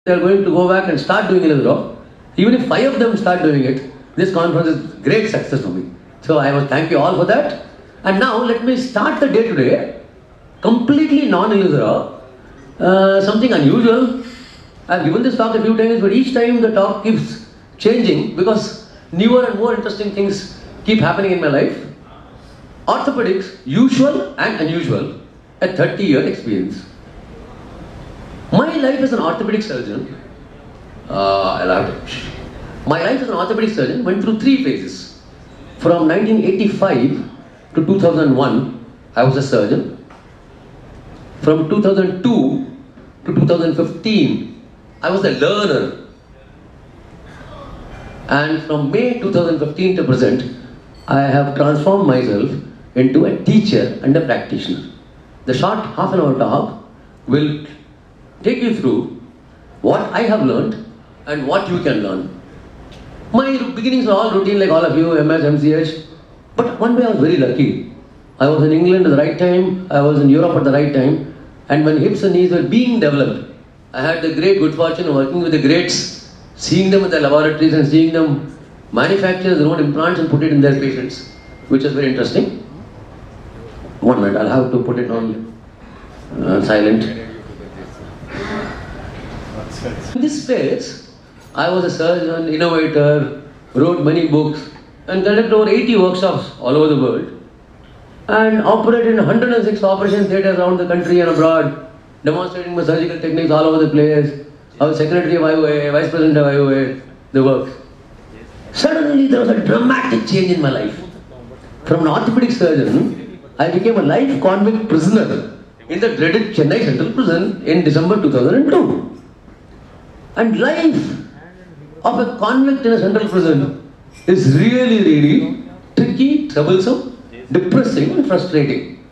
they are going to go back and start doing it. Even if 5 of them start doing it, this conference is great success for me. So I must thank you all for that. And now let me start the day today completely non-illusory, something unusual. I've given this talk a few times, but each time the talk keeps changing because newer and more interesting things keep happening in my life. Orthopaedics, usual and unusual, a 30-year experience. My life as an orthopedic surgeon, my life as an orthopedic surgeon went through 3 phases. From 1985 to 2001, I was a surgeon. From 2002 to 2015, I was a learner. And from May 2015 to present, I have transformed myself into a teacher and a practitioner. The short half an hour talk will take you through what I have learned and what you can learn. My beginnings were all routine like all of you, MS, MCH. But one day I was very lucky. I was in England at the right time, I was in Europe at the right time, and when hips and knees were being developed, I had the great good fortune of working with the greats, seeing them in their laboratories and seeing them manufacture their own implants and put it in their patients, which was very interesting. 1 minute, I'll have to put it on silent. In this phase, I was a surgeon, innovator, wrote many books, and conducted over 80 workshops all over the world, and operated in 106 operation theatres around the country and abroad, demonstrating my surgical techniques all over the place. I was secretary of IOA, vice president of IOA, the works. Suddenly there was a dramatic change in my life. From an orthopedic surgeon, I became a life convict prisoner in the dreaded Chennai Central Prison in December 2002. And life of a convict in a central prison is really tricky, troublesome, depressing and frustrating.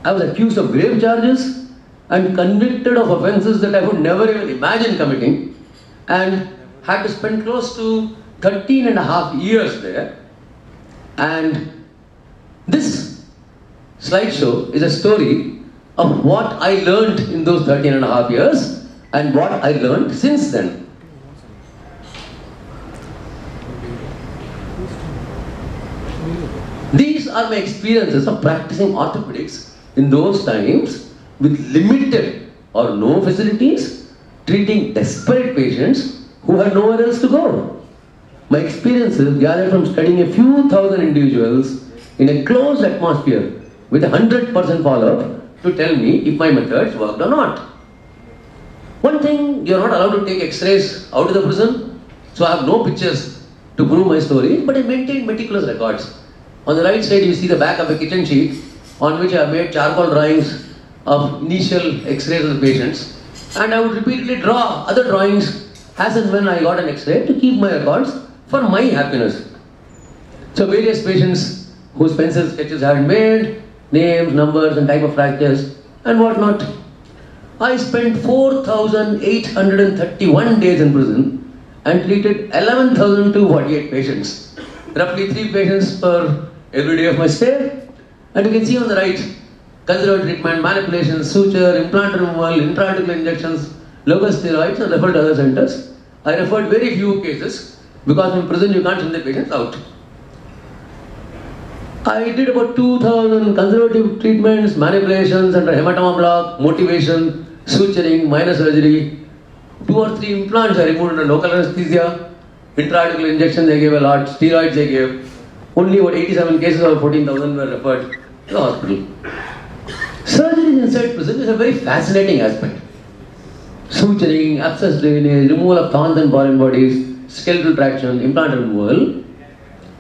I was accused of grave charges and convicted of offences that I would never even imagine committing, and had to spend close to 13 and a half years there. And this slideshow is a story of what I learned in those 13 and a half years and what I learned since then. These are my experiences of practicing orthopedics in those times with limited or no facilities, treating desperate patients who had nowhere else to go. My experiences gathered from studying a few thousand individuals in a closed atmosphere with 100% follow-up to tell me if my methods worked or not. One thing, you are not allowed to take x-rays out of the prison, so I have no pictures to prove my story, but I maintained meticulous records. On the right side you see the back of a kitchen sheet on which I have made charcoal drawings of initial x-rays of the patients, and I would repeatedly draw other drawings as and when I got an x-ray to keep my records for my happiness. So various patients whose pencil sketches I had made, names, numbers and type of fractures and whatnot. I spent 4,831 days in prison and treated 11,248 patients. Roughly 3 patients per every day of my stay. And you can see on the right, conservative treatment, manipulation, suture, implant removal, intraarticular injections, local steroids, and referred to other centers. I referred very few cases because in prison you can't send the patients out. I did about 2,000 conservative treatments, manipulations under hematoma block, motivation, suturing, minor surgery. 2 or 3 implants I removed under local anesthesia. Intraarticular injections I gave a lot, steroids I gave. Only about 87 cases of 14,000 were referred to the hospital. Surgery inside prison is a very fascinating aspect. Suturing, abscess drainage, removal of thorns and foreign bodies, skeletal traction, implant removal.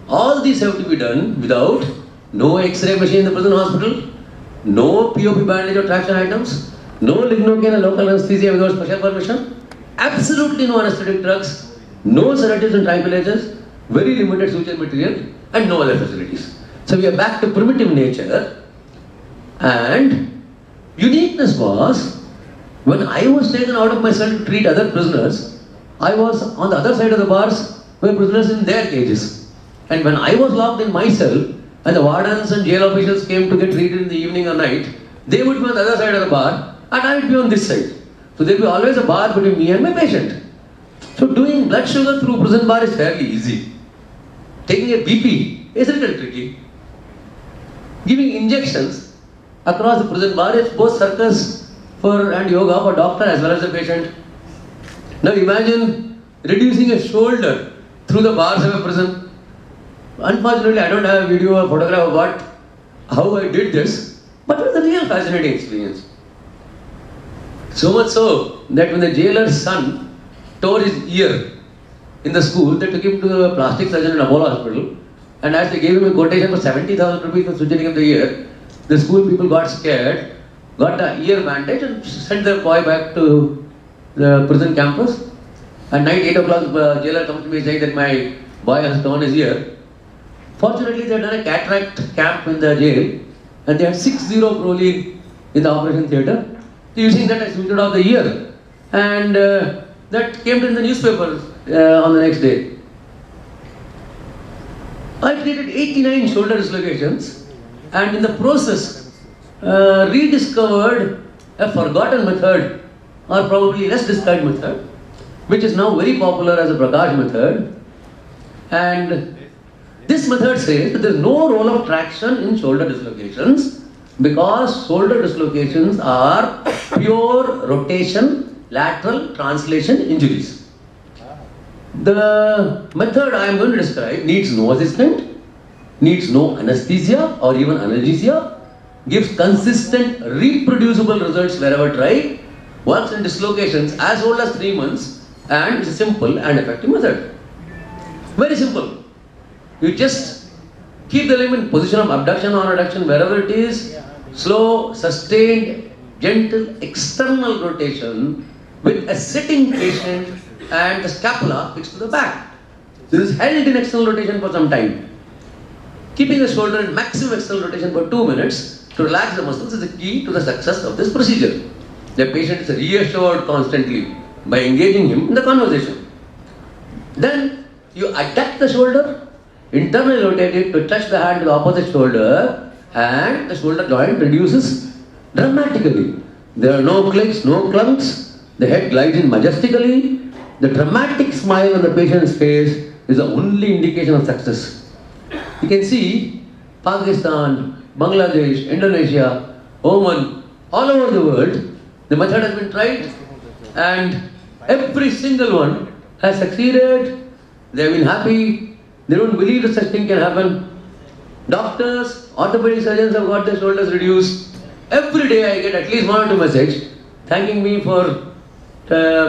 All these have to be done without no X-ray machine in the prison hospital, no POP bandage or traction items, no lignocaine and local anesthesia without special permission, absolutely no anesthetic drugs, no sedatives and tranquilizers, very limited suture material and no other facilities. So we are back to primitive nature, and uniqueness was when I was taken out of my cell to treat other prisoners, I was on the other side of the bars were prisoners in their cages. And when I was locked in my cell and the wardens and jail officials came to get treated in the evening or night, they would be on the other side of the bar and I would be on this side. So there will be always a bar between me and my patient. So doing blood sugar through prison bar is fairly easy. Taking a BP is a little tricky. Giving injections across the prison bar is both circus and yoga for doctor as well as the patient. Now imagine reducing a shoulder through the bars of a prison. Unfortunately, I don't have a video or photograph of how I did this, but it was a real fascinating experience. So much so that when the jailer's son tore his ear in the school, they took him to the plastic surgeon in Apollo Hospital, and as they gave him a quotation for 70,000 rupees for surgery of the ear, the school people got scared, got the ear bandage and sent the boy back to the prison campus. At night, 8 o'clock, the jailer comes to me saying that my boy has torn his ear. Fortunately, they had done a cataract camp in the jail, and they had 6-0 proline in the operation theatre. So using that, I sutured off the ear, and that came in the newspapers on the next day. I treated 89 shoulder dislocations, and in the process, rediscovered a forgotten method, or probably less described method, which is now very popular as a Prakash method. And this method says that there is no role of traction in shoulder dislocations because shoulder dislocations are pure rotation, lateral translation injuries. The method I am going to describe needs no assistant, needs no anesthesia or even analgesia, gives consistent reproducible results wherever tried, works in dislocations as old as 3 months, and is a simple and effective method. Very simple. You just keep the limb in position of abduction or adduction wherever it is, slow, sustained, gentle external rotation with a sitting patient and the scapula fixed to the back. This is held in external rotation for some time. Keeping the shoulder in maximum external rotation for 2 minutes to relax the muscles is the key to the success of this procedure. The patient is reassured constantly by engaging him in the conversation. Then you adduct the shoulder, internally rotate it to touch the hand to the opposite shoulder, and the shoulder joint reduces dramatically. There are no clicks, no clunks. The head glides in majestically. The dramatic smile on the patient's face is the only indication of success. You can see Pakistan, Bangladesh, Indonesia, Oman, all over the world, the method has been tried, and every single one has succeeded. They have been happy. They don't believe that such thing can happen. Doctors, orthopedic surgeons have got their shoulders reduced. Every day I get at least 1 or 2 messages thanking me for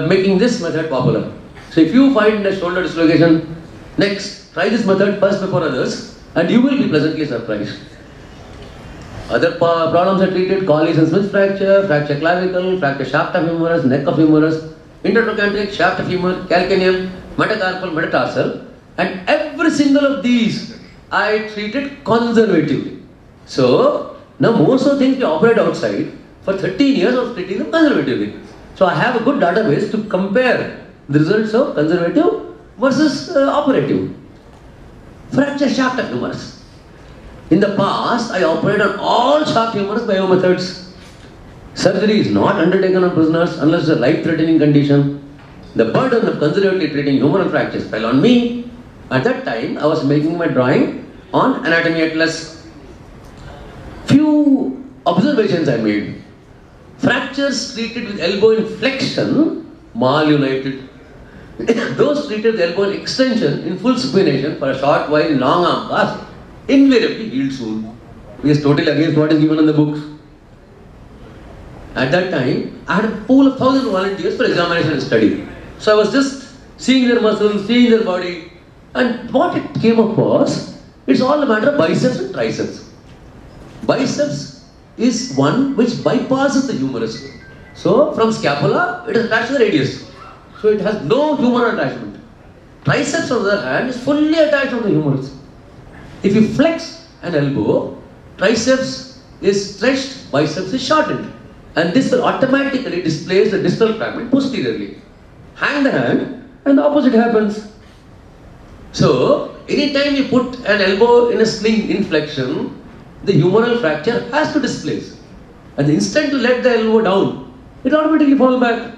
making this method popular. So if you find a shoulder dislocation, next, try this method first before others, and you will be pleasantly surprised. Other problems are treated: Colles and Smith fracture, fracture clavicle, fracture shaft of humerus, neck of humerus, intertrochanteric shaft of femur, calcaneum, metacarpal, metatarsal, and every single of these I treated conservatively. So now most of the things we operate outside, for 13 years I was treating them conservatively. So I have a good database to compare the results of conservative versus operative. Fracture shaft of humerus. In the past, I operated on all shaft humerus bio methods. Surgery is not undertaken on prisoners unless it's a life-threatening condition. The burden of conservatively treating humeral fractures fell on me. At that time, I was making my drawing on anatomy atlas. Few observations I made. Fractures treated with elbow in flexion, malunited. Those treated with elbow in extension in full supination for a short while in long arm cast invariably healed soon. Which is totally against what is given in the books. At that time, I had a pool of 1,000 volunteers for examination and study. So I was just seeing their muscles, seeing their body, and what it came up was, it's all a matter of biceps and triceps. Biceps is one which bypasses the humerus. So from scapula, it is attached to the radius. So it has no humeral attachment. Triceps on the other hand is fully attached to the humerus. If you flex an elbow, triceps is stretched, biceps is shortened. And this will automatically displace the distal fragment posteriorly. Hang the hand and the opposite happens. So, anytime you put an elbow in a sling in flexion, the humeral fracture has to displace. And the instant you let the elbow down, it automatically falls back.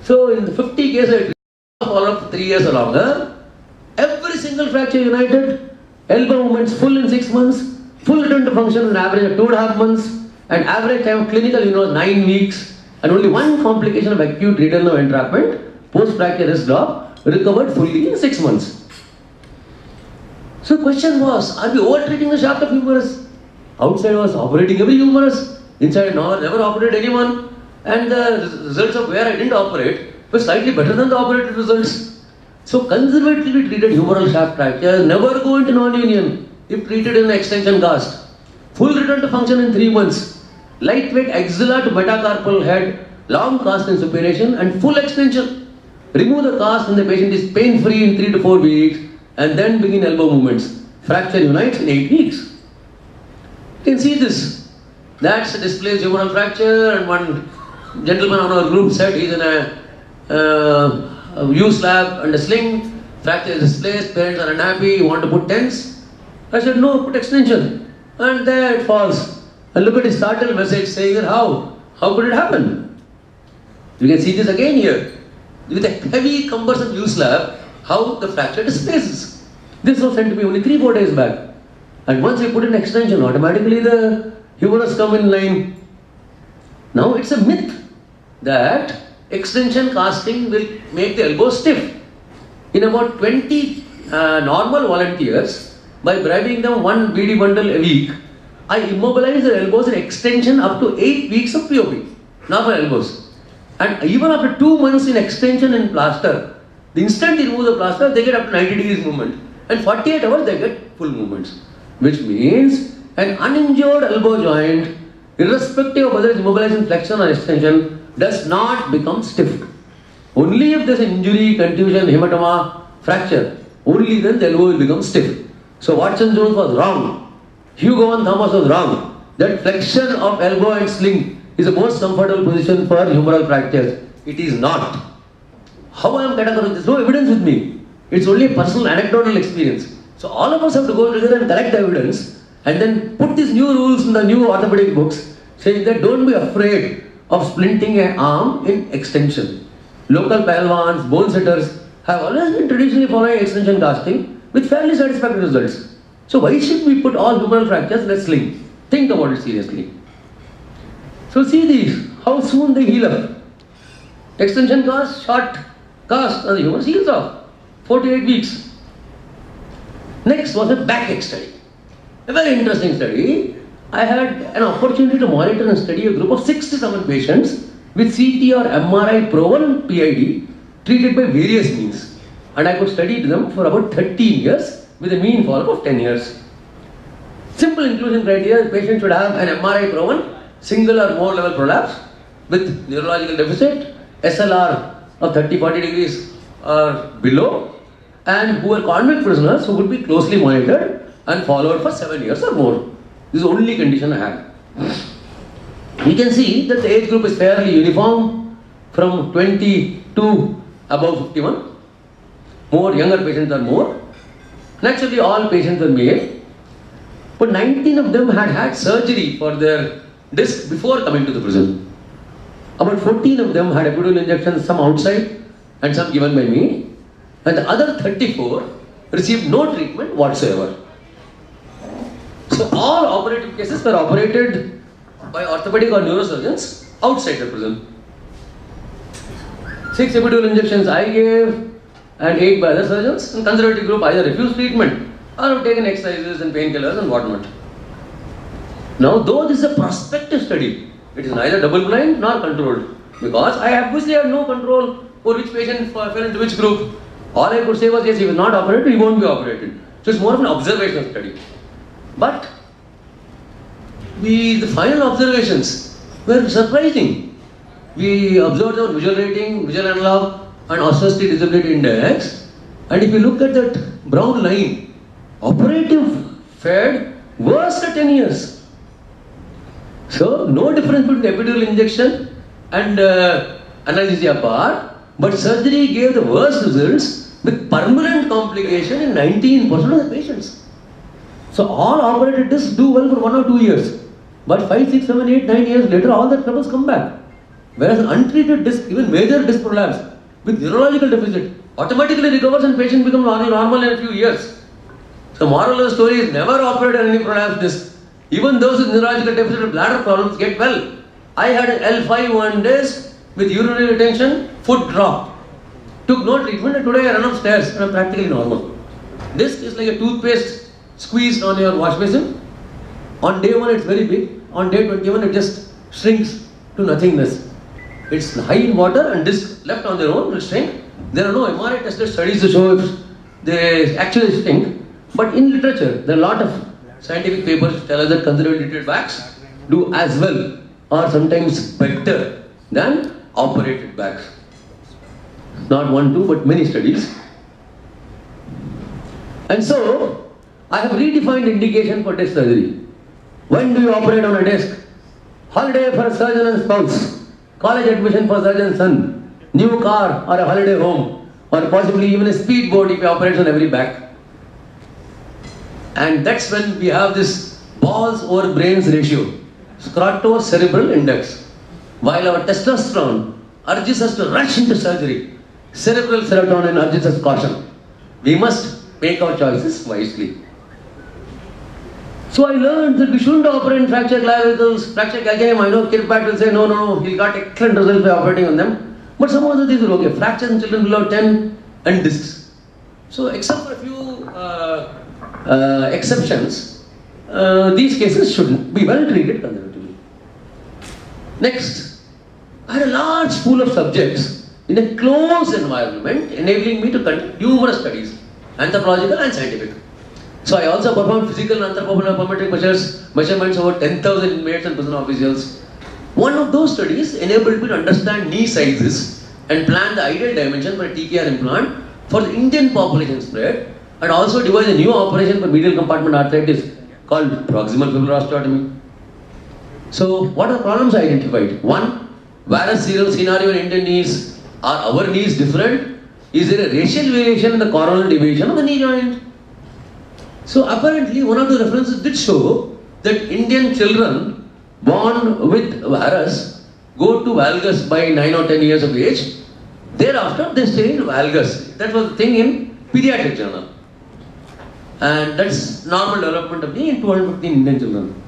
So in the 50 cases, I followed for 3 years or longer. Every single fracture united, elbow movements full in 6 months, full return to function on average of 2.5 months, and average time of clinical 9 weeks, and only one complication of acute radial nerve entrapment, post-fracture wrist drop, recovered fully in 6 months. So the question was, are we over-treating the shaft of humerus? Outside was operating every humerus, inside never operated anyone, and the results of where I didn't operate were slightly better than the operated results. So conservatively treated humeral shaft fracture never go into non-union if treated in an extension cast. Full return to function in 3 months. Lightweight axilla to metacarpal head, long cast in supination and full extension. Remove the cast when the patient is pain-free in 3 to 4 weeks and then begin elbow movements. Fracture unites in 8 weeks. You can see this. That's a displaced humeral fracture, and one gentleman on our group said he's in a U-slab and a sling, fracture is displaced, parents are unhappy, you want to put tens? I said no, put extension. And there it falls. And look at his startled message saying that how could it happen? You can see this again here. With a heavy cumbersome U-slab, how the fracture displaces. This was sent to me only 3-4 days back. And once I put in extension, automatically the humerus come in line. Now it's a myth that extension casting will make the elbow stiff. In about 20 normal volunteers, by bribing them 1 BD bundle a week, I immobilize their elbows in extension up to 8 weeks of POP, normal elbows. And even after 2 months in extension and plaster, the instant you remove the plaster, they get up to 90 degrees movement. And 48 hours, they get full movements. Which means an uninjured elbow joint, irrespective of whether it's immobilized in flexion or extension, does not become stiff. Only if there's an injury, contusion, hematoma, fracture, only then the elbow will become stiff. So Watson Jones was wrong. Hugo and Thomas was wrong. That flexion of elbow and sling is the most comfortable position for humeral fractures. It is not. How I am categorizing? There's no evidence with me. It's only a personal anecdotal experience. So all of us have to go together and collect the evidence and then put these new rules in the new orthopedic books saying that don't be afraid of splinting an arm in extension. Local Pahalwans, bone setters have always been traditionally following extension casting with fairly satisfactory results. So why should we put all humeral fractures in a sling? Think about it seriously. So see these, how soon they heal up. Extension cast, short cast, and the humerus heals off. 48 weeks. Next was a back study. A very interesting study. I had an opportunity to monitor and study a group of 67 patients with CT or MRI proven PID treated by various means. And I could study them for about 13 years with a mean follow-up of 10 years. Simple inclusion criteria: the patient should have an MRI proven single or more level prolapse with neurological deficit, SLR of 30-40 degrees or below, and who are convict prisoners who would be closely monitored and followed for 7 years or more. This is the only condition I have. You can see that the age group is fairly uniform from 20 to above 51. More younger patients are more. Naturally, all patients are male. But 19 of them had surgery for their disc before coming to the prison. About 14 of them had epidural injections, some outside and some given by me. And the other 34 received no treatment whatsoever. So all operative cases were operated by orthopedic or neurosurgeons outside the prison. 6 epidural injections I gave and 8 by other surgeons, and conservative group either refused treatment or have taken exercises and painkillers and whatnot. Now though this is a prospective study, it is neither double-blind nor controlled, because I obviously had no control over which patient fell into which group. All I could say was, yes, he was not operated, he won't be operated. So it's more of an observational study. But the final observations were surprising. We observed our visual rating, visual analog and osteostetic disability index, and if you look at that brown line, operative fared worse at 10 years. So no difference between epidural injection and anesthesia part, but surgery gave the worst results with permanent complication in 19% of the patients. So all operated discs do well for 1 or 2 years, but 5, 6, 7, 8, 9 years later all the troubles come back. Whereas untreated disc, even major disc prolapse with neurological deficit, automatically recovers and patient becomes normal in a few years. So moral of the story is never operate on any prolapsed disc. Even those with neurological deficit or bladder problems get well. I had an L5 one disc with urinary retention, foot drop. Took no treatment and today I run upstairs and I'm practically normal. Disc is like a toothpaste squeezed on your wash basin. On day 1 it's very big. On day 21 it just shrinks to nothingness. It's high in water and disc left on their own will shrink. There are no MRI tested studies to show if they actually shrink. But in literature, there are a lot of scientific papers which tell us that conservatively treated backs do as well or sometimes better than operated backs. Not one, two, but many studies. And so, I have redefined indication for disc surgery. When do you operate on a disc? Holiday for a surgeon and spouse, college admission for surgeon's son, new car or a holiday home, or possibly even a speedboat if you operate on every back. And that's when we have this balls over brains ratio, scrotocerebral index. While our testosterone urges us to rush into surgery, cerebral serotonin urges us caution. We must make our choices wisely. So I learned that we shouldn't operate in fracture clavicles, fracture calcaneum. I know Kirkpatrick will say no, he got excellent results by operating on them. But some of the things are okay. Fractures in children below 10 and discs. So except for a few exceptions, these cases should be well treated conservatively. Next, I had a large pool of subjects in a closed environment, enabling me to conduct numerous studies, anthropological and scientific. So I also performed physical and anthropometric measurements over 10,000 inmates and prison officials. One of those studies enabled me to understand knee sizes and plan the ideal dimension for a TKR implant for the Indian population spread, and also devise a new operation for medial compartment arthritis called proximal fibular osteotomy. So what are the problems I identified? One, varus serial scenario in Indian knees. Are our knees different? Is there a racial variation in the coronal deviation of the knee joint? So apparently one of the references did show that Indian children born with varus go to valgus by 9 or 10 years of age. Thereafter they stay in valgus. That was the thing in pediatric journal. And that's normal development of knee in 215 Indian children.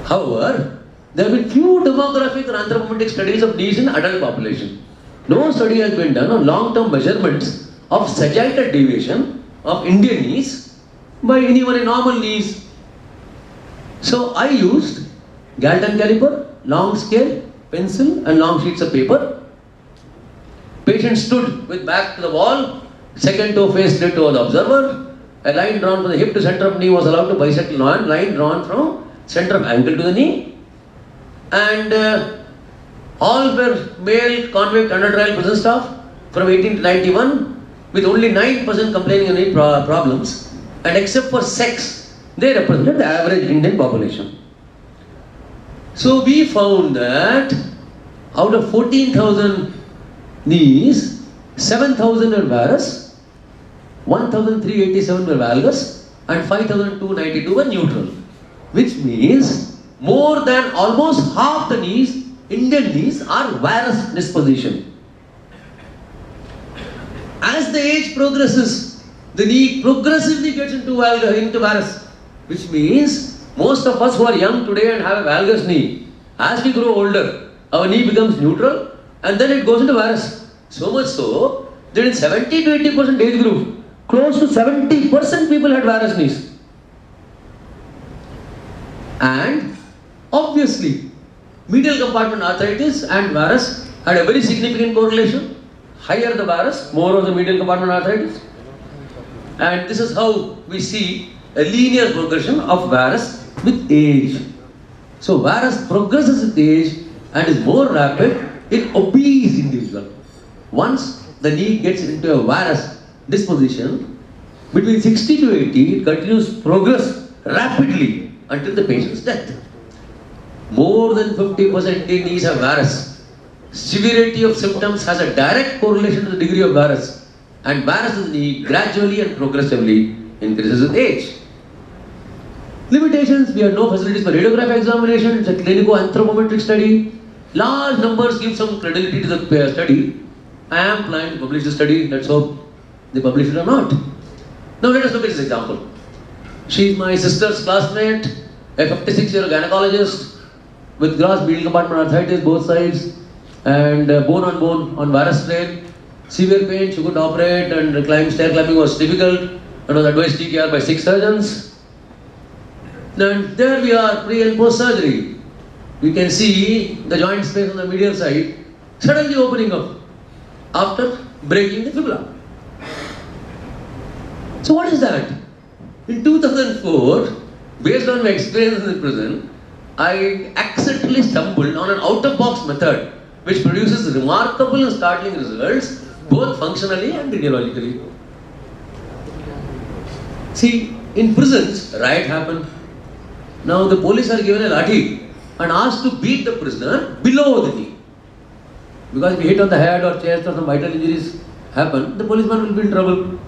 However, there have been few demographic or anthropometric studies of knees in adult population. No study has been done on long-term measurements of sagittal deviation of Indian knees by anyone in normal knees. So I used Galton caliper, long scale, pencil and long sheets of paper. Patient stood with back to the wall, second toe faced straight toward the observer. A line drawn from the hip to center of knee was allowed to bisect a line drawn from center of ankle to the knee. And all were male convict under trial prison staff from 18 to 91 with only 9% complaining of any problems, and except for sex, they represented the average Indian population. So we found that out of 14,000 knees, 7,000 were varus, 1,387 were valgus, and 5,292 were neutral. Which means more than almost half the knees, Indian knees, are varus disposition. As the age progresses, the knee progressively gets into varus, which means most of us who are young today and have a valgus knee, as we grow older, our knee becomes neutral and then it goes into varus. So much so that in 70 to 80% age group, close to 70% people had varus knees. And obviously, medial compartment arthritis and varus had a very significant correlation. Higher the varus, more of the medial compartment arthritis. And this is how we see a linear progression of varus with age. So varus progresses with age and is more rapid in obese individual. Once the knee gets into a varus disposition, between 60 to 80, it continues progress rapidly until the patient's death. More than 50% Indian knees have varus. Severity of symptoms has a direct correlation to the degree of varus, and varus in the knee gradually and progressively increases with age. Limitations, we have no facilities for radiographic examination, it's a clinico-anthropometric study. Large numbers give some credibility to the study. I am planning to publish the study, let's hope they publish it or not. Now let us look at this example. She is my sister's classmate, a 56-year gynecologist with gross medial compartment arthritis both sides and bone on varus strain. Severe pain, she couldn't operate and stair climbing was difficult and was advised TKR by 6 surgeons. And there we are, pre and post surgery. You can see the joint space on the medial side suddenly opening up after breaking the fibula. So what is that? In 2004, based on my experience in the prison, I accidentally stumbled on an out-of-box method which produces remarkable and startling results both functionally and radiologically. See, in prisons, riot happened. Now the police are given a lathi and asked to beat the prisoner below the knee. Because if you hit on the head or chest or some vital injuries happen, the policeman will be in trouble.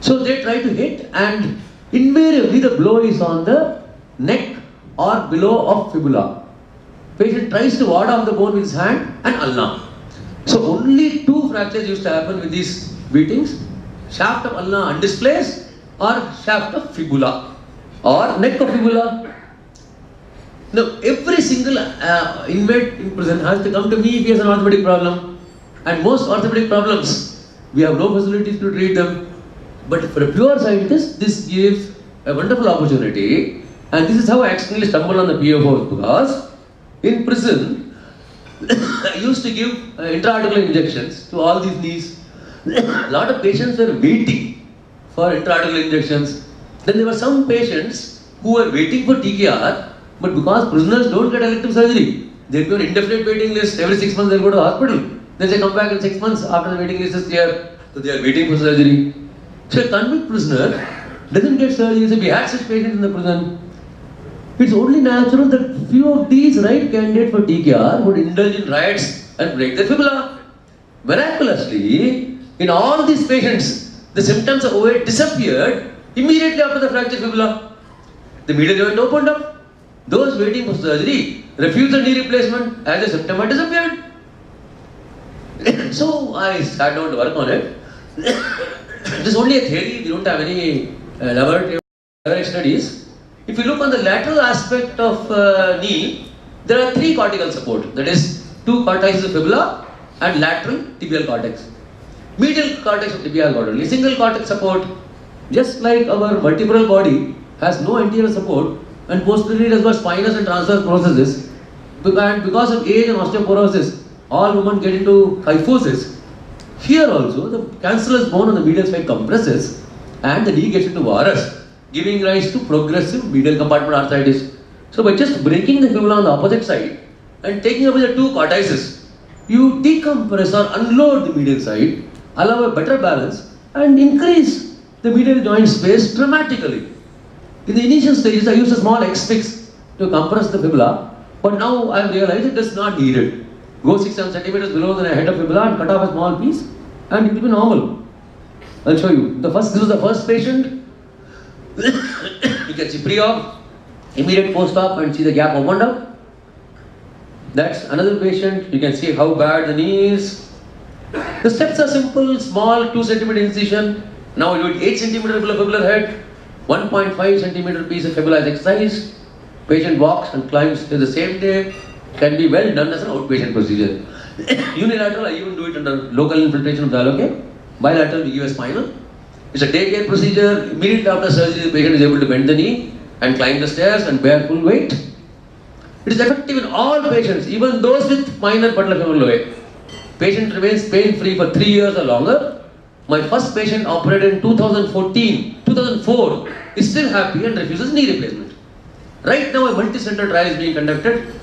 So they try to hit and invariably the blow is on the neck or below of fibula. Patient tries to ward off the bone with his hand and ulna. So only 2 fractures used to happen with these beatings. Shaft of ulna undisplaced or shaft of fibula or neck of fibula. Now, every single inmate in prison has to come to me if he has an orthopedic problem. And most orthopedic problems, we have no facilities to treat them. But for a pure scientist, this gives a wonderful opportunity. And this is how I accidentally stumbled on the PFOs, because in prison, I used to give intra-articular injections to all these knees. A lot of patients were waiting for intra-articular injections. Then there were some patients who were waiting for TKR. But because prisoners don't get elective surgery, they'll be on indefinite waiting list. Every 6 months they'll go to the hospital. Then they come back in 6 months after the waiting list is clear. So they are waiting for surgery. So a convict prisoner doesn't get surgery. So we had such patients in the prison. It's only natural that few of these right candidates for TKR would indulge in riots and break their fibula. Miraculously, in all these patients, the symptoms of OA disappeared immediately after the fractured fibula. The medial joint opened up. Those waiting for surgery refused the knee replacement as the symptom had disappeared. So I sat down to work on it. It is only a theory, we don't have any laboratory studies. If you look on the lateral aspect of knee, there are 3 cortical support, that is 2 cortices of fibula and lateral tibial cortex. Medial cortex of tibia has got only single cortex support. Just like our vertebral body has no anterior support, and posteriorly it has got spinous and transverse processes. And because of age and osteoporosis, all women get into kyphosis. Here also, the cancellous bone on the medial side compresses and the knee gets into varus, giving rise to progressive medial compartment arthritis. So by just breaking the fibula on the opposite side and taking away the 2 cortices, you decompress or unload the medial side, allow a better balance and increase the medial joint space dramatically. In the initial stages, I used a small X-fix to compress the fibula, but now I have realized it is not needed. Go 6-7 centimeters below the head of fibula and cut off a small piece, and it will be normal. I'll show you. This is the first patient. You can see pre-op, immediate post-op, and see the gap opened up. That's another patient. You can see how bad the knee is. The steps are simple, small, 2 centimeter incision. Now you do 8 centimeter below fibular head. 1.5 centimeter piece of fibula is excised. Patient walks and climbs till the same day. Can be well done as an outpatient procedure. Unilateral, I even do it under local infiltration of dialogate. Bilateral, we give a spinal. It's a day care procedure. Immediately after surgery, the patient is able to bend the knee and climb the stairs and bear full weight. It is effective in all patients, even those with minor patellofemoral OA. Patient remains pain-free for 3 years or longer. My first patient operated in 2004 is still happy and refuses knee replacement. Right now a multi-center trial is being conducted.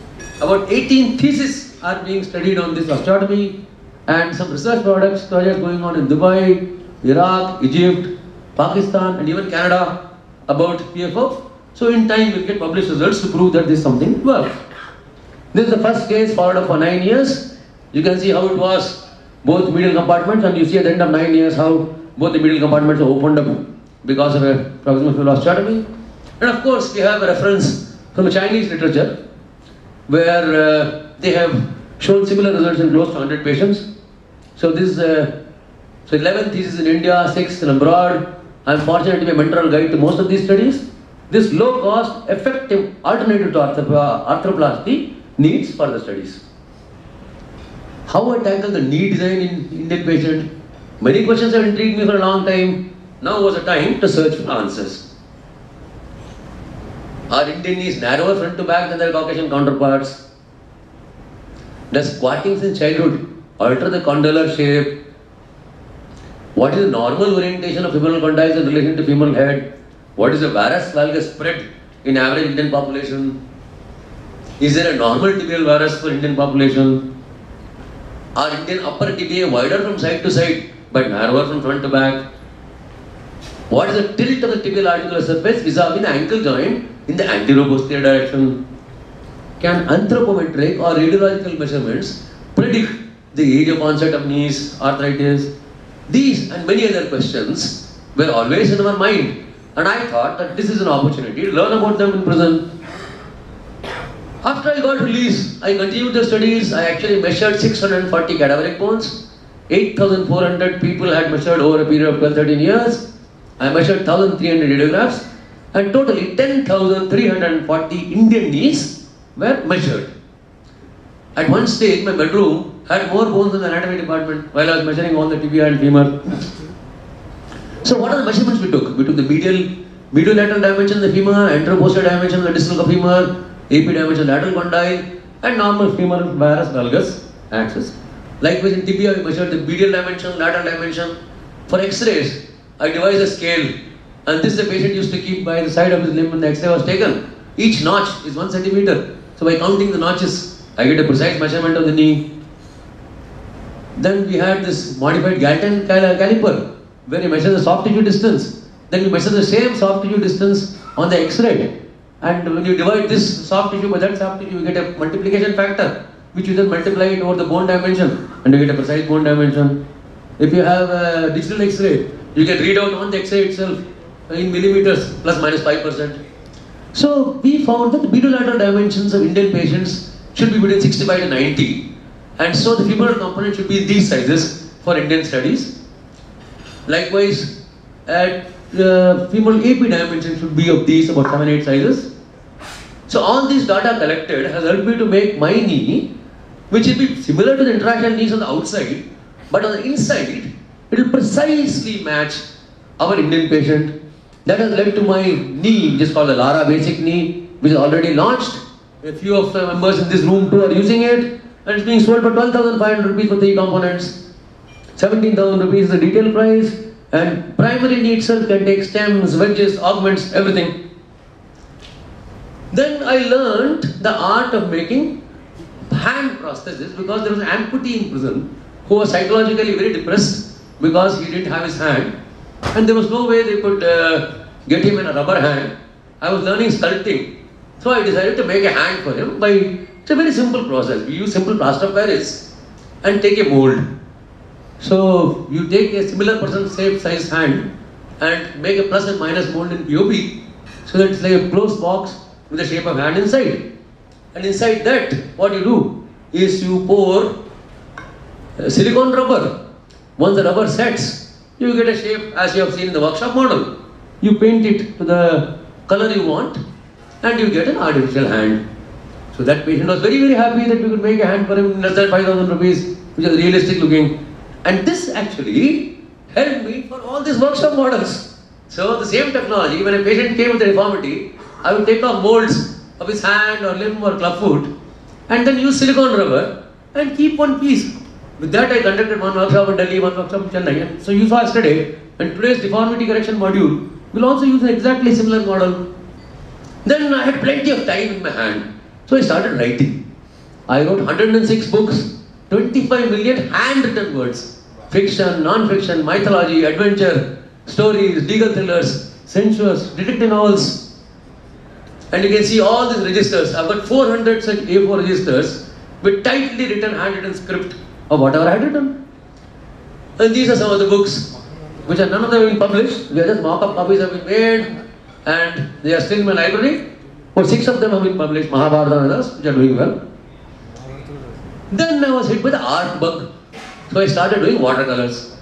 About 18 theses are being studied on this osteotomy, and some research projects going on in Dubai, Iraq, Egypt, Pakistan and even Canada about PFO. So in time we'll get published results to prove that this something works. This is the first case followed up for 9 years. You can see how it was both medial compartments, and you see at the end of 9 years how both the medial compartments are opened up because of a proximal fibular osteotomy. And of course, we have a reference from a Chinese literature where they have shown similar results in close to 100 patients. So this so 11 thesis in India, 6 in abroad. I am fortunate to be a mentoral guide to most of these studies. This low-cost, effective alternative to arthroplasty needs further studies. How I tackle the knee design in Indian patient? Many questions have intrigued me for a long time. Now was the time to search for answers. Are Indian knees narrower front to back than their Caucasian counterparts? Does squatting since childhood alter the condylar shape? What is the normal orientation of femoral condyles in relation to femoral head? What is the varus valgus spread in average Indian population? Is there a normal tibial varus for Indian population? Are Indian upper tibiae wider from side to side but narrower from front to back? What is the tilt of the tibial articular surface vis-a-vis the ankle joint in the anterior-posterior direction? Can anthropometric or radiological measurements predict the age of onset of knees, arthritis? These and many other questions were always in our mind, and I thought that this is an opportunity to learn about them in prison. After I got released, I continued the studies. I actually measured 640 cadaveric bones. 8,400 people had measured over a period of 12-13 years. I measured 1,300 radiographs, and totally 10,340 Indian knees were measured. At one stage, my bedroom had more bones in the anatomy department while I was measuring all the tibia and femur. So what are the measurements we took? We took the medial lateral dimension of the femur, anteroposterior dimension of the distal femur, AP dimension lateral condyle, and normal femoral varus valgus axis. Likewise in tibia, we measured the medial dimension, lateral dimension. For X-rays, I devised a scale, and this the patient used to keep by the side of his limb when the X-ray was taken. Each notch is 1 centimeter. So by counting the notches, I get a precise measurement of the knee. Then we had this modified Galton caliper, where we measure the soft tissue distance. Then we measure the same soft tissue distance on the X-ray. And when you divide this soft tissue by that soft tissue, you get a multiplication factor, which you then multiply it over the bone dimension, and you get a precise bone dimension. If you have a digital X-ray, you can read out on the X-ray itself in millimeters, plus minus 5%. So we found that the bilateral dimensions of Indian patients should be between 65 to 90. And so the femoral component should be in these sizes for Indian studies. Likewise, at femoral AP dimension should be of these about 7-8 sizes. So all these data collected has helped me to make my knee, which will be similar to the interaction knees on the outside, but on the inside, it will precisely match our Indian patient. That has led to my knee, which is called the Lara basic knee, which is already launched. A few of the members in this room too are using it, and it's being sold for 12,500 rupees for 3 components. 17,000 rupees is the detail price, and primary knee itself can take stems, wedges, augments, everything. Then I learned the art of making hand prosthesis because there was an amputee in prison who was psychologically very depressed because he didn't have his hand, and there was no way they could get him in a rubber hand. I was learning sculpting, so I decided to make a hand for him it's a very simple process. We use simple plaster of Paris and take a mold. So you take a similar person shape size hand and make a plus and minus mold in POP, so that it's like a closed box with the shape of hand inside. And inside that, what you do is you pour silicone rubber. Once the rubber sets, you get a shape as you have seen in the workshop model. You paint it to the color you want, and you get an artificial hand. So that patient was very, very happy that we could make a hand for him in less than 5,000 rupees, which is realistic looking. And this actually helped me for all these workshop models. So the same technology, when a patient came with a deformity, I would take off molds of his hand or limb or clubfoot and then use silicone rubber and keep one piece. With that I conducted one workshop in Delhi, one workshop in Chennai. And so you saw yesterday, and today's deformity correction module will also use an exactly similar model. Then I had plenty of time in my hand. So I started writing. I wrote 106 books, 25 million handwritten words. Fiction, non-fiction, mythology, adventure, stories, legal thrillers, sensuous, detective novels. And you can see all these registers. I've got 400 such A4 registers with tightly written handwritten script of whatever I had written. And these are some of the books, which are none of them have been published. They are just mock-up copies have been made. and they are still in my library. But 6 of them have been published, Mahabharata and others, which are doing well. Then I was hit by the art bug. So I started doing watercolors.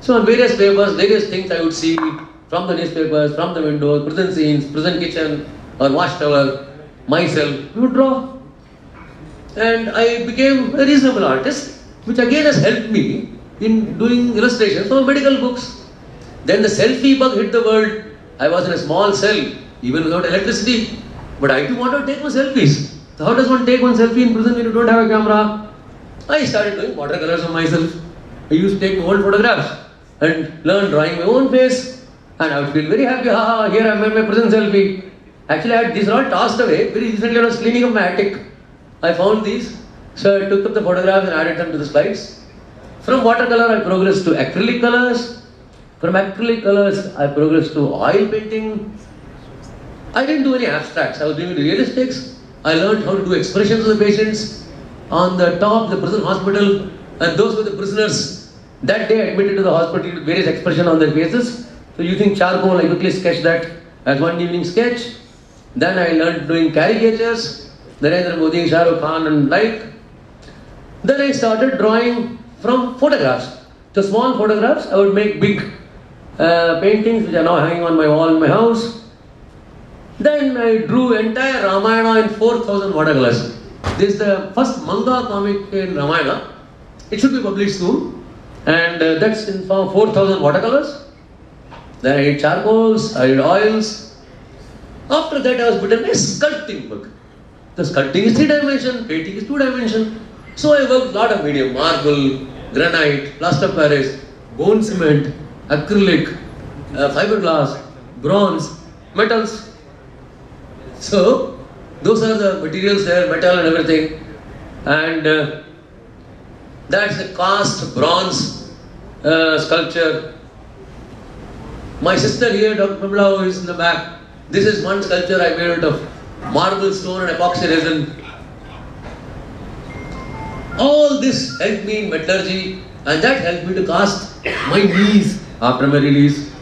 So on various papers, various things I would see from the newspapers, from the windows, prison scenes, prison kitchen or watchtower, myself, we would draw. And I became a reasonable artist, which again has helped me in doing illustrations for medical books. Then the selfie bug hit the world. I was in a small cell, even without electricity, but I too wanted to take my selfies. So how does one take one selfie in prison when you don't have a camera? I started doing watercolors of myself. I used to take old photographs and learn drawing my own face, and I would feel very happy. Ha, here I made my prison selfie. Actually, these are all tossed away. Very recently, I was cleaning up my attic. I found these, so I took up the photographs and added them to the slides. From watercolor, I progressed to acrylic colors. From acrylic colors, I progressed to oil painting. I didn't do any abstracts. I was doing realistics. I learned how to do expressions of the patients. On the top, the prison hospital, and those were the prisoners that day admitted to the hospital with various expressions on their faces. So using charcoal, I quickly sketched that as one evening sketch. Then I learned doing caricatures, Narendra Modi, Shah Rukh Khan and like. Then I started drawing from photographs. So small photographs, I would make big paintings which are now hanging on my wall in my house. Then I drew entire Ramayana in 4,000 watercolors. This is the first manga comic in Ramayana. It should be published soon. And that's in 4,000 watercolors. Then I did charcoals, I did oils. After that I was put in a sculpting book. The sculpting is 3-dimension, painting is 2-dimension. So I worked a lot of medium, marble, granite, plaster of Paris, bone cement, acrylic, fiberglass, bronze, metals. So those are the materials there, metal and everything. And that's the cast bronze sculpture. My sister here, Dr. Pamela, who is in the back, this is one sculpture I made out of marble, stone and epoxy resin. All this helped me in metallurgy, and that helped me to cast my knees after my release.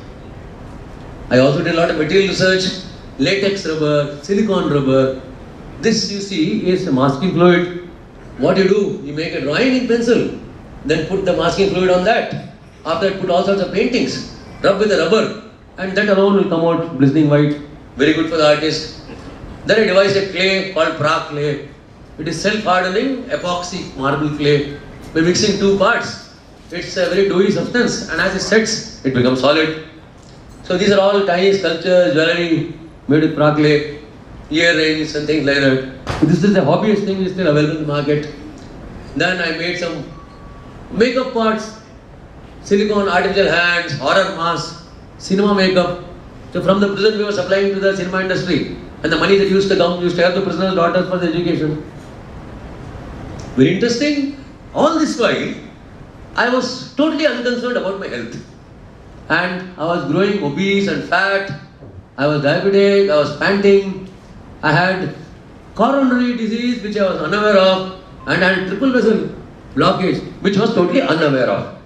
I also did a lot of material research, latex rubber, silicone rubber. This you see is a masking fluid. What you do, you make a drawing in pencil, then put the masking fluid on that. After that, put all sorts of paintings, rub with the rubber, and that alone will come out glistening white. Very good for the artist. Then I devised a clay called Prague clay. It is self-hardening epoxy marble clay. By mixing 2 parts, it's a very doughy substance, and as it sets, it becomes solid. So these are all tiny sculptures, jewelry made with Prague clay, earrings and things like that. This is a hobbyist thing, which is still available in the market. Then I made some makeup parts, silicone artificial hands, horror masks, cinema makeup. So from the prison we were supplying to the cinema industry, and the money that used to come used to help the prisoners' daughters for the education. Very interesting. All this while, I was totally unconcerned about my health. And I was growing obese and fat. I was diabetic, I was panting. I had coronary disease which I was unaware of, and I had triple vessel blockage which I was totally unaware of.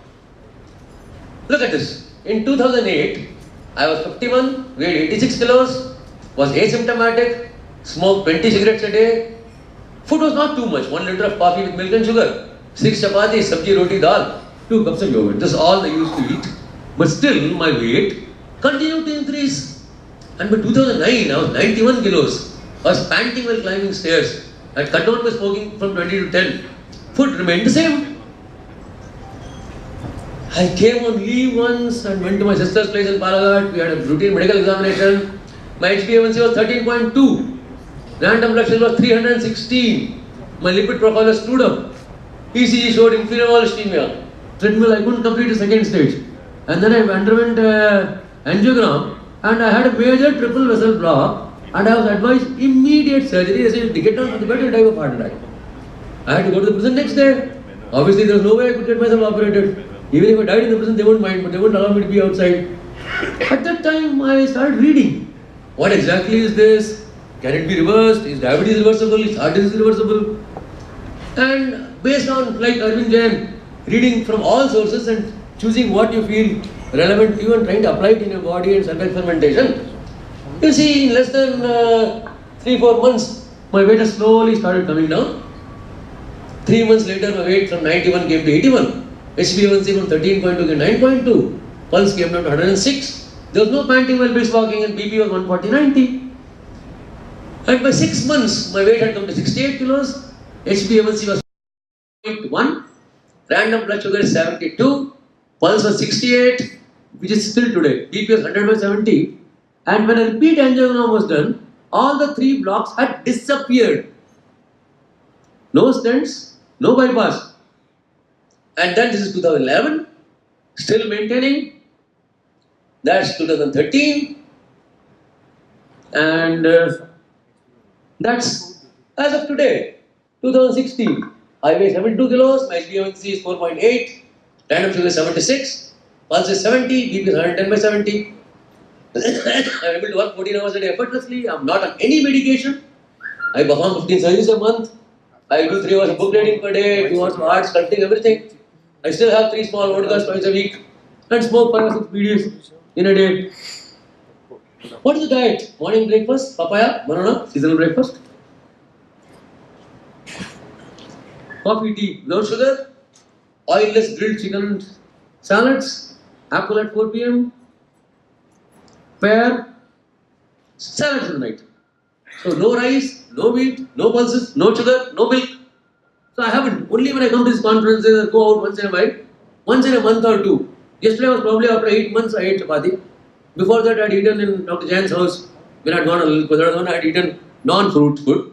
Look at this. In 2008, I was 51, weighed 86 kilos, was asymptomatic, smoked 20 cigarettes a day. Food was not too much, 1 liter of coffee with milk and sugar, 6 chapatis, sabji, roti, dal, 2 cups of yogurt. This is all I used to eat. But still, my weight continued to increase. And by 2009, I was 91 kilos. I was panting while climbing stairs. I had cut down my smoking from 20 to 10. Food remained the same. I came on leave once and went to my sister's place in Palaghat. We had a routine medical examination. My HbA1c was 13.2. Random blood sugar was 316. My lipid profile was stood up. ECG showed inferior wall ischemia. Treadmill, I couldn't complete the second stage. And then I underwent angiogram, and I had a major triple vessel block, and I was advised immediate surgery. They said, get down to the bed and die of heart attack. I had to go to the prison next day. Obviously, there was no way I could get myself operated. Even if I died in the prison, they wouldn't mind, but they wouldn't allow me to be outside. At that time, I started reading. What exactly is this? Can it be reversed? Is diabetes reversible? Is heart disease reversible? And based on, like Arvind Jain, reading from all sources and choosing what you feel relevant to you and trying to apply it in your body and self-experimentation, You see, in less than 3-4 months, my weight has slowly started coming down. 3 months later, my weight from 91 came to 81. HbA1c from 13.2 came to 9.2. Pulse came down to 106. There was no panting while brisk walking and BP was 140/90. And by 6 months, my weight had come to 68 kilos. HbA1c was 0.1. Random blood sugar is 72. Pulse was 68, which is still today. BP was 100/70. And when a repeat angiogram was done, all the 3 blocks had disappeared. No stents, no bypass. And then this is 2011, still maintaining. That's 2013. And that's as of today, 2016. I weigh 72 kilos, my HbA1c is 4.8, random sugar is 76, pulse is 70, BP is 110/70. I'm able to work 14 hours a day effortlessly. I'm not on any medication. I perform 15 surgeries a month. I do 3 hours of book reading per day, 2 hours of art, sculpting, everything. I still have 3 small vodkas twice a week and smoke 5 or 6 BDs in a day. What is the diet? Morning breakfast, papaya, banana, seasonal breakfast. Coffee, tea, without sugar. Oilless grilled chicken salads. Apple at 4 p.m. Pear. Salads at night. So no rice, no wheat, no pulses, no sugar, no milk. So I haven't. Only when I come to these conferences, I go out once in a while, once in a month or 2. Yesterday was probably after 8 months I ate chapati. Before that I had eaten in Dr. Jain's house. When I had gone a little further down, I had eaten non-fruit food.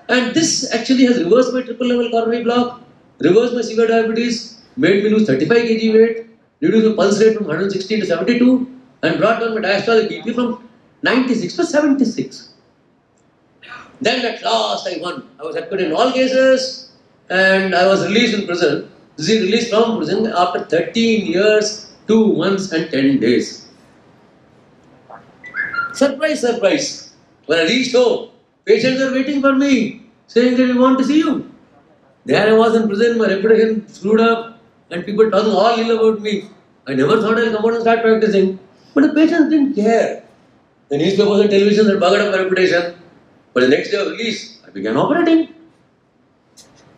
And this actually has reversed my triple level coronary block, reversed my severe diabetes, made me lose 35 kg weight, reduced my pulse rate from 160 to 72, and brought down my diastolic BP from 96 to 76. Then at last I won. I was acquitted in all cases and I was released in prison. Released from prison after 13 years, 2 months and 10 days. Surprise, surprise. When I reached home, patients were waiting for me, saying that we want to see you. There I was in prison, my reputation screwed up and people talking all ill about me. I never thought I'll come out and start practicing. But the patients didn't care. The newspapers and television had buggered up my reputation. But the next day of release, I began operating.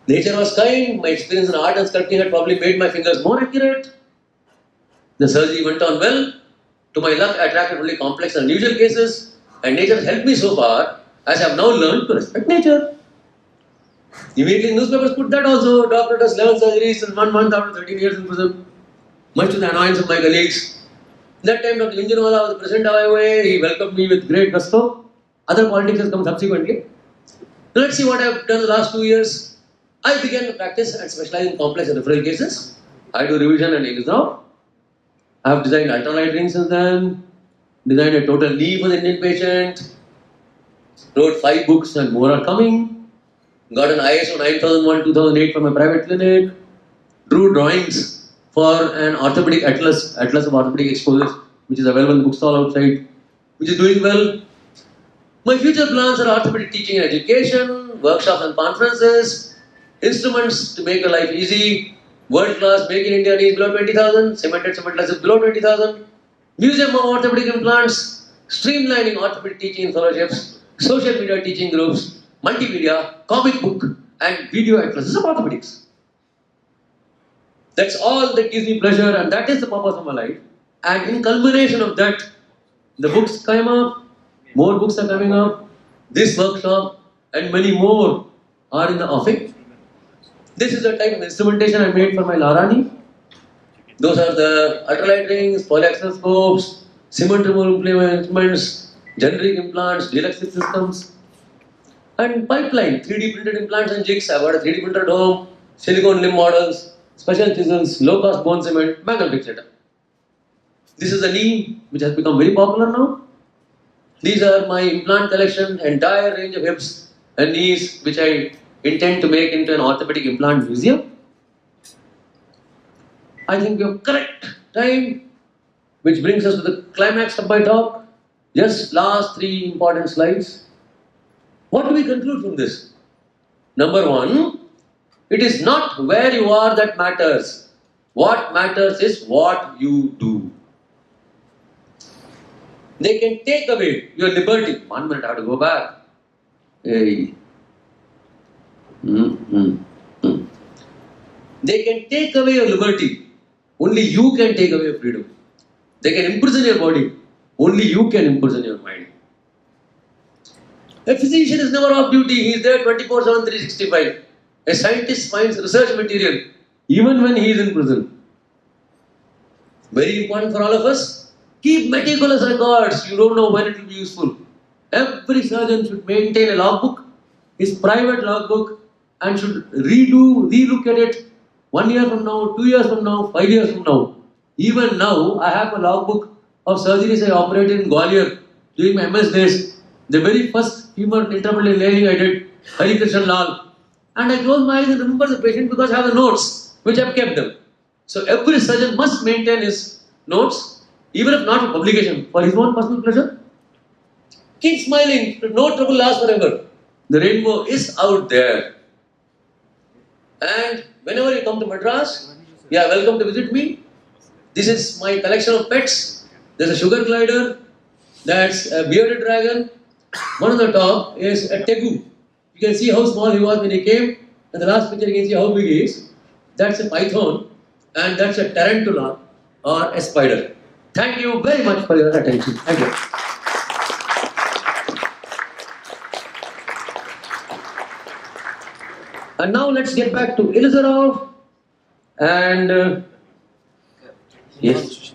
Nature was kind, my experience in art and sculpting had probably made my fingers more accurate. The surgery went on well. To my luck, I attracted only complex and unusual cases, and nature has helped me so far, as I have now learned to respect nature. Immediately, newspapers put that also. Doctor does 11 surgeries in 1 month after 13 years in prison, much to the annoyance of my colleagues. That time, Dr. Linjanwala was the president of IOA. He welcomed me with great gusto. Other politics has come subsequently. Now let's see what I have done the last 2 years. I began to practice and specialize in complex and referral cases. I do revision and exam. I have designed ultralight rings since then, designed a total knee for the Indian patient, wrote 5 books and more are coming, got an ISO 9001-2008 from a private clinic, drew drawings for an orthopedic atlas of orthopedic exposures, which is available in the bookstall outside, which is doing well. My future plans are orthopedic teaching and education, workshops and conferences, instruments to make your life easy, world class Make in India needs below 20,000, cemented cementless is below 20,000, museum of orthopedic implants, streamlining orthopedic teaching in fellowships, social media teaching groups, multimedia, comic book and video atlases of orthopedics. That's all that gives me pleasure and that is the purpose of my life. And in culmination of that, the books came up, more books are coming up, this workshop and many more are in the offing. This is the type of instrumentation I made for my Larani. Those are the ultralight rings, polyaxial scopes, cement removal instruments, generic implants, deluxe systems, and pipeline, 3D printed implants and jigs. I've got a 3D printed home, silicone limb models, special chisels, low cost bone cement, bangle fixator. This is a knee which has become very popular now. These are my implant collection, entire range of hips and knees which I intend to make into an orthopedic implant museum. I think we have correct time, which brings us to the climax of my talk. Just last 3 important slides. What do we conclude from this? Number 1, it is not where you are that matters. What matters is what you do. They can take away your liberty. 1 minute, I have to go back. Hey. They can take away your liberty. Only you can take away your freedom. They can imprison your body. Only you can imprison your mind. A physician is never off duty. He is there 24/7, 365. A scientist finds research material even when he is in prison. Very important for all of us. Keep meticulous records. You don't know when it will be useful. Every surgeon should maintain a logbook, his private logbook, and should relook at it 1 year from now, 2 years from now, 5 years from now. Even now, I have a logbook of surgeries I operated in Gwalior during my MS days. The very first femur intramedullary laying I did, Hari Krishnan Lal. And I close my eyes and remember the patient because I have the notes, which I have kept them. So every surgeon must maintain his notes, even if not for publication, for his own personal pleasure. Keep smiling, no trouble lasts forever. The rainbow is out there. And whenever you come to Madras, you are welcome to visit me. This is my collection of pets. There's a sugar glider, that's a bearded dragon. One on the top is a tegu. You can see how small he was when he came. And the last picture you can see how big he is. That's a python. And that's a tarantula or a spider. Thank you very much for your attention. Thank you. And now let's get back to Elizarov and yes.